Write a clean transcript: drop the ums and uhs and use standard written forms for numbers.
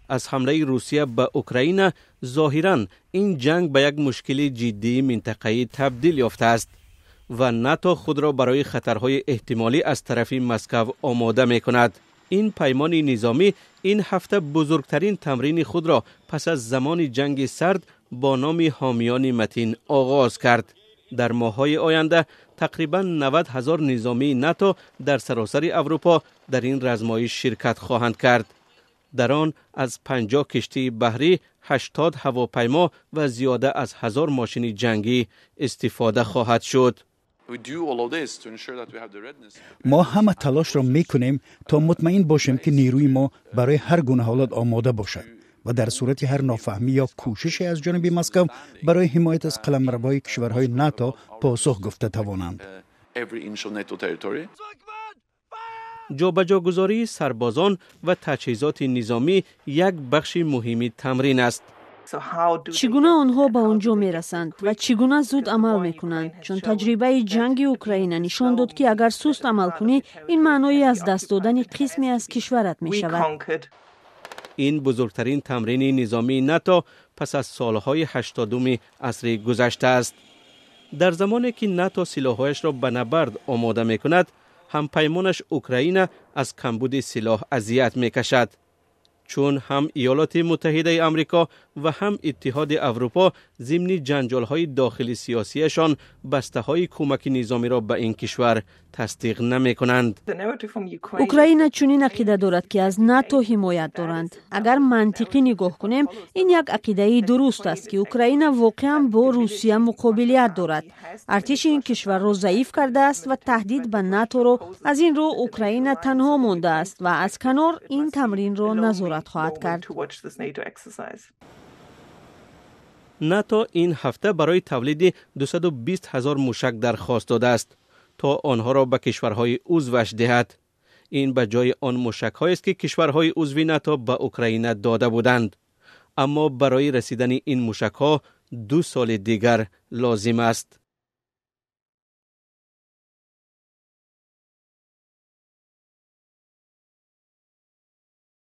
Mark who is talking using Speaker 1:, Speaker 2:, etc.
Speaker 1: از حمله روسیه به اوکراین ظاهراً این جنگ به یک مشکل جدی منطقه‌ای تبدیل یافته است و ناتو خود را برای خطرهای احتمالی از طرف مسکو آماده می کند. این پیمان نظامی این هفته بزرگترین تمرین خود را پس از زمان جنگ سرد با نام حامیان متین آغاز کرد. در ماه‌های آینده تقریباً 90,000 نظامی ناتو در سراسر اروپا در این رزمایش شرکت خواهند کرد. در آن از 50 کشتی بحری، 80 هواپیما و زیاده از 1000 ماشین جنگی استفاده خواهد شد.
Speaker 2: ما همه تلاش را میکنیم تا مطمئن باشیم که نیروی ما برای هر گونه حالت آماده باشد و در صورت هر نافهمی یا کوششی از جانب مسکو برای حمایت از قلمروای کشورهای ناتو پاسخ گفته توانند.
Speaker 1: جابجاگذاری سربازان و تجهیزات نظامی یک بخش مهمی تمرین است.
Speaker 3: چگونه آنها به آنجا می رسند و چگونه زود عمل می کنند؟ چون تجربه جنگ اوکراین نشان داد که اگر سست عمل کنی این معنای از دست دادن قسمی از کشورت می شود.
Speaker 1: این بزرگترین تمرین نظامی ناتو پس از سالهای 80 عصر گذشته است. در زمانی که ناتو سلاح‌هایش را به نبرد آماده می کند، همپیمانش اوکراین از کمبود سلاح اذیت می کشد. چون هم ایالات متحده آمریکا و هم اتحاد اروپا ضمن جنجال‌های داخلی سیاسیشان بسته‌های کمک نظامی را به این کشور تصدیق نمی‌کنند.
Speaker 3: اوکراین چنین عقیده دارد که از ناتو حمایت دارند. اگر منطقی نگاه کنیم این یک عقیده درست است که اوکراین واقعا با روسیه مقابلیت دارد. ارتش این کشور را ضعیف کرده است و تهدید به ناتو را از این رو اوکراین تنها مانده است و از کنار این تمرین را نظارت خواهد کرد.
Speaker 1: ناتو این هفته برای تولید 220,000 موشک درخواست داده است تا آنها را به کشورهای عضوش دهد. این به جای آن موشک‌هایی است که کشورهای عضو ناتو به اوکراین داده بودند. اما برای رسیدن این موشک‌ها 2 سال دیگر لازم است.